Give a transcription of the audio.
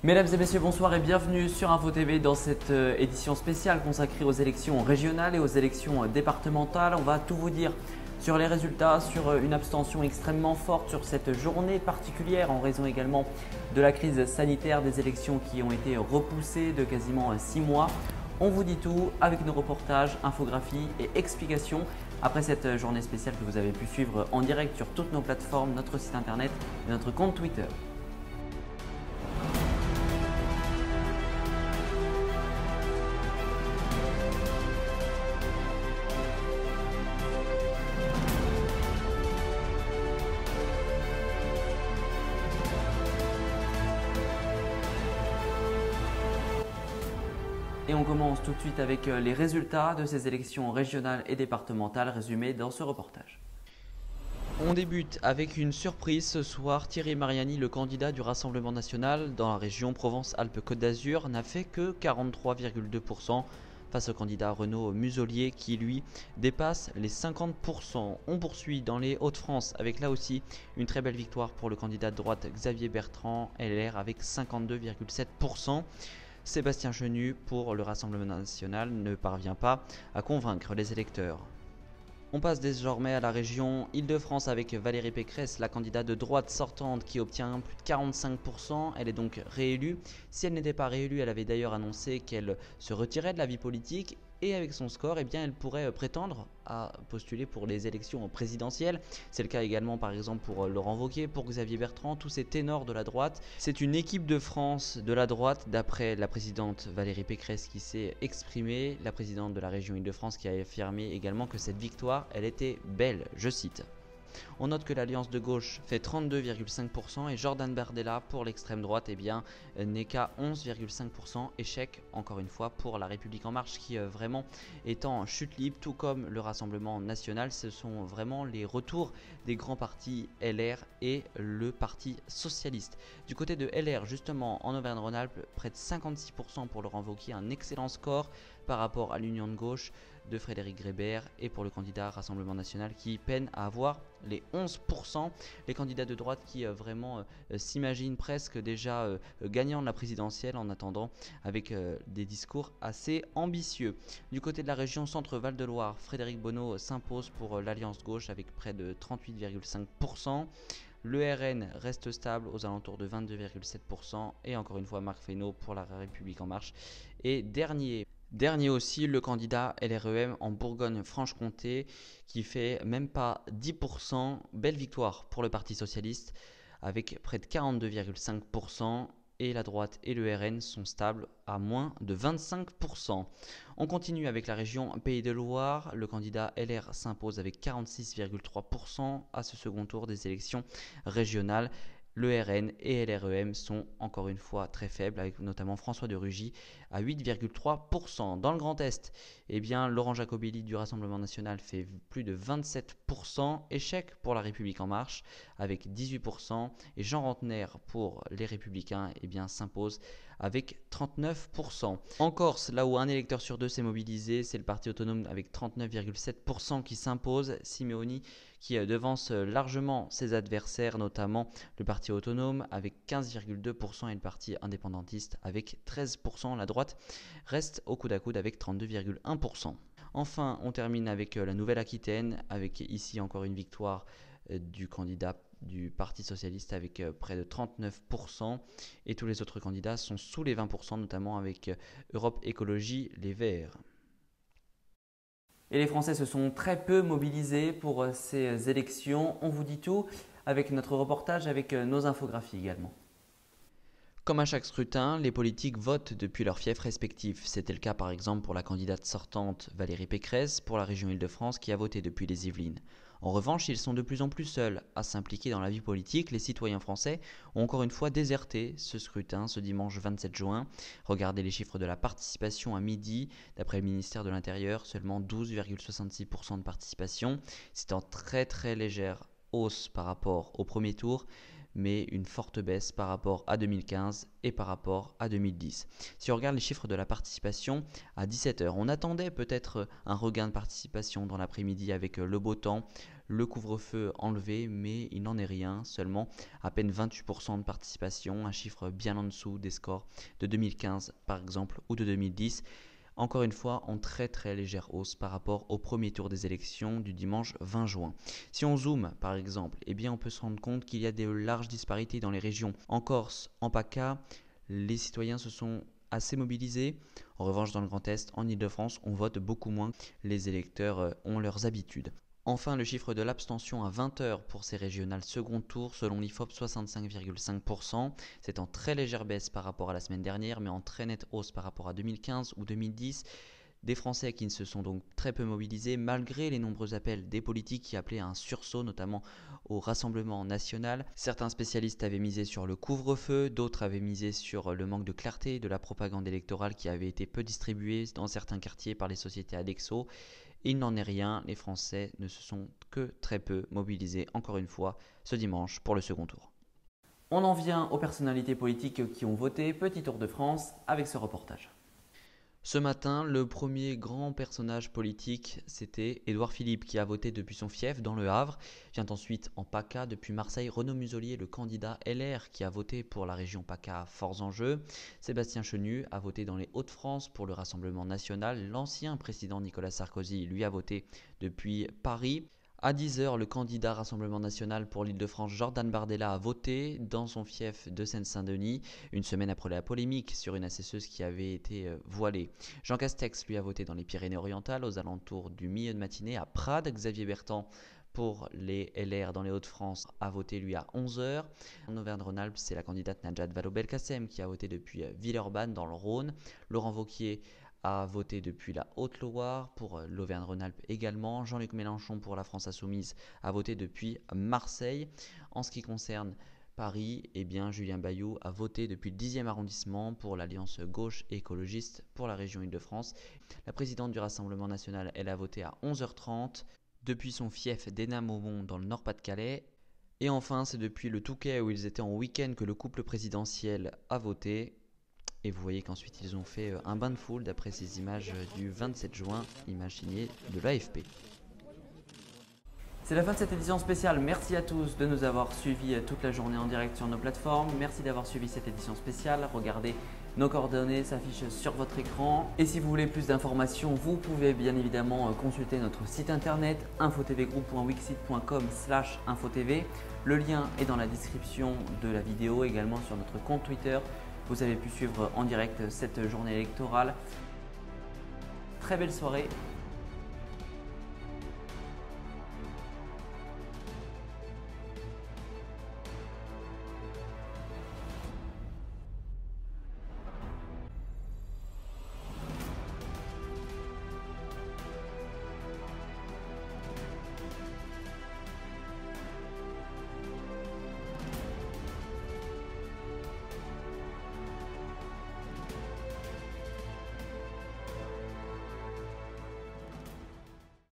Mesdames et messieurs, bonsoir et bienvenue sur Info TV dans cette édition spéciale consacrée aux élections régionales et aux élections départementales. On va tout vous dire sur les résultats, sur une abstention extrêmement forte, sur cette journée particulière en raison également de la crise sanitaire, des élections qui ont été repoussées de quasiment 6 mois. On vous dit tout avec nos reportages, infographies et explications après cette journée spéciale que vous avez pu suivre en direct sur toutes nos plateformes, notre site internet et notre compte Twitter. Et on commence tout de suite avec les résultats de ces élections régionales et départementales résumés dans ce reportage. On débute avec une surprise ce soir. Thierry Mariani, le candidat du Rassemblement national dans la région Provence-Alpes-Côte d'Azur, n'a fait que 43,2% face au candidat Renaud Muselier qui lui dépasse les 50%. On poursuit dans les Hauts-de-France avec là aussi une très belle victoire pour le candidat de droite Xavier Bertrand, LR avec 52,7%. Sébastien Chenu pour le Rassemblement national ne parvient pas à convaincre les électeurs. On passe désormais à la région Île-de-France avec Valérie Pécresse, la candidate de droite sortante qui obtient plus de 45%. Elle est donc réélue. Si elle n'était pas réélue, elle avait d'ailleurs annoncé qu'elle se retirait de la vie politique. Et avec son score, elle pourrait prétendre à postuler pour les élections présidentielles. C'est le cas également par exemple pour Laurent Wauquiez, pour Xavier Bertrand, tous ces ténors de la droite. C'est une équipe de France de la droite, d'après la présidente Valérie Pécresse qui s'est exprimée, la présidente de la région Île-de-France qui a affirmé également que cette victoire, elle était belle, je cite. On note que l'alliance de gauche fait 32,5% et Jordan Bardella pour l'extrême droite n'est qu'à 11,5%. Échec encore une fois pour La République En Marche qui vraiment est en chute libre, tout comme le Rassemblement National. Ce sont vraiment les retours des grands partis LR et le Parti Socialiste. Du côté de LR justement en Auvergne-Rhône-Alpes, près de 56% pour Laurent Wauquiez, un excellent score par rapport à l'union de gauche de Frédéric Grébert et pour le candidat Rassemblement National qui peine à avoir les 11%. Les candidats de droite qui vraiment s'imaginent presque déjà gagnants de la présidentielle en attendant avec des discours assez ambitieux. Du côté de la région Centre-Val de Loire, Frédéric Bonneau s'impose pour l'Alliance Gauche avec près de 38,5%. Le RN reste stable aux alentours de 22,7% et encore une fois Marc Fesneau pour La République En Marche est dernier. Dernier aussi, le candidat LREM en Bourgogne-Franche-Comté qui fait même pas 10%. Belle victoire pour le Parti Socialiste avec près de 42,5%. Et la droite et le RN sont stables à moins de 25%. On continue avec la région Pays de Loire. Le candidat LR s'impose avec 46,3% à ce second tour des élections régionales. Le RN et LREM sont encore une fois très faibles, avec notamment François de Rugy à 8,3%. Dans le Grand Est, Laurent Jacobelli du Rassemblement National fait plus de 27%. Échec pour La République En Marche avec 18%. Et Jean Rantner pour les Républicains s'impose avec 39%. En Corse, là où un électeur sur deux s'est mobilisé, c'est le Parti autonome avec 39,7% qui s'impose. Simeoni qui devance largement ses adversaires, notamment le Parti autonome avec 15,2% et le Parti indépendantiste avec 13%. La droite reste au coude à coude avec 32,1%. Enfin, on termine avec la Nouvelle-Aquitaine, avec ici encore une victoire du candidat du Parti Socialiste avec près de 39% et tous les autres candidats sont sous les 20%, notamment avec Europe Écologie Les Verts. Et les Français se sont très peu mobilisés pour ces élections. On vous dit tout avec notre reportage, avec nos infographies également. Comme à chaque scrutin, les politiques votent depuis leurs fiefs respectifs. C'était le cas par exemple pour la candidate sortante Valérie Pécresse pour la région Île-de-France qui a voté depuis les Yvelines. En revanche, ils sont de plus en plus seuls à s'impliquer dans la vie politique. Les citoyens français ont encore une fois déserté ce scrutin ce dimanche 27 juin. Regardez les chiffres de la participation à midi. D'après le ministère de l'Intérieur, seulement 12,66% de participation. C'est en très légère hausse par rapport au premier tour. mais une forte baisse par rapport à 2015 et par rapport à 2010. Si on regarde les chiffres de la participation à 17 h, on attendait peut-être un regain de participation dans l'après-midi avec le beau temps, le couvre-feu enlevé, mais il n'en est rien, seulement à peine 28% de participation, un chiffre bien en dessous des scores de 2015 par exemple ou de 2010. Encore une fois, en très légère hausse par rapport au premier tour des élections du dimanche 20 juin. Si on zoome par exemple, eh bien on peut se rendre compte qu'il y a de larges disparités dans les régions. En Corse, en PACA, les citoyens se sont assez mobilisés. En revanche, dans le Grand Est, en Ile-de-France, on vote beaucoup moins. Les électeurs ont leurs habitudes. Enfin, le chiffre de l'abstention à 20 h pour ces régionales second tour, selon l'IFOP, 65,5%. C'est en très légère baisse par rapport à la semaine dernière, mais en très nette hausse par rapport à 2015 ou 2010. Des Français qui ne se sont donc très peu mobilisés, malgré les nombreux appels des politiques qui appelaient à un sursaut, notamment au Rassemblement national. Certains spécialistes avaient misé sur le couvre-feu, d'autres avaient misé sur le manque de clarté de la propagande électorale qui avait été peu distribuée dans certains quartiers par les sociétés Adexo. Il n'en est rien, les Français ne se sont que très peu mobilisés, encore une fois, ce dimanche pour le second tour. On en vient aux personnalités politiques qui ont voté. Petit tour de France avec ce reportage. Ce matin, le premier grand personnage politique, c'était Édouard Philippe qui a voté depuis son fief dans le Havre. Vient ensuite en PACA depuis Marseille Renaud Muselier, le candidat LR qui a voté pour la région PACA Forts Enjeux. Sébastien Chenu a voté dans les Hauts-de-France pour le Rassemblement national. L'ancien président Nicolas Sarkozy lui a voté depuis Paris. À 10 h, le candidat Rassemblement national pour l'Île-de-France, Jordan Bardella, a voté dans son fief de Seine-Saint-Denis, une semaine après la polémique sur une assesseuse qui avait été voilée. Jean Castex, lui, a voté dans les Pyrénées-Orientales, aux alentours du milieu de matinée. À Prades, Xavier Bertrand, pour les LR dans les Hauts-de-France, a voté lui à 11 h. En Auvergne-Rhône-Alpes, c'est la candidate Najat Vallaud-Belkacem qui a voté depuis Villeurbanne dans le Rhône. Laurent Wauquiez a voté depuis la Haute-Loire, pour l'Auvergne-Rhône-Alpes également. Jean-Luc Mélenchon pour la France Insoumise a voté depuis Marseille. En ce qui concerne Paris, eh bien, Julien Bayou a voté depuis le 10e arrondissement pour l'Alliance gauche et écologiste pour la région Île-de-France. La présidente du Rassemblement national, elle a voté à 11 h 30 depuis son fief d'Hénin-Maumont dans le Nord-Pas-de-Calais. Et enfin, c'est depuis le Touquet où ils étaient en week-end que le couple présidentiel a voté. Et vous voyez qu'ensuite ils ont fait un bain de foule d'après ces images du 27 juin, images signées de l'AFP. C'est la fin de cette édition spéciale. Merci à tous de nous avoir suivis toute la journée en direct sur nos plateformes. Merci d'avoir suivi cette édition spéciale. Regardez, nos coordonnées s'affichent sur votre écran. Et si vous voulez plus d'informations, vous pouvez bien évidemment consulter notre site internet infotvgroup.wixsite.com/infotv. Le lien est dans la description de la vidéo, également sur notre compte Twitter. Vous avez pu suivre en direct cette journée électorale. Très belle soirée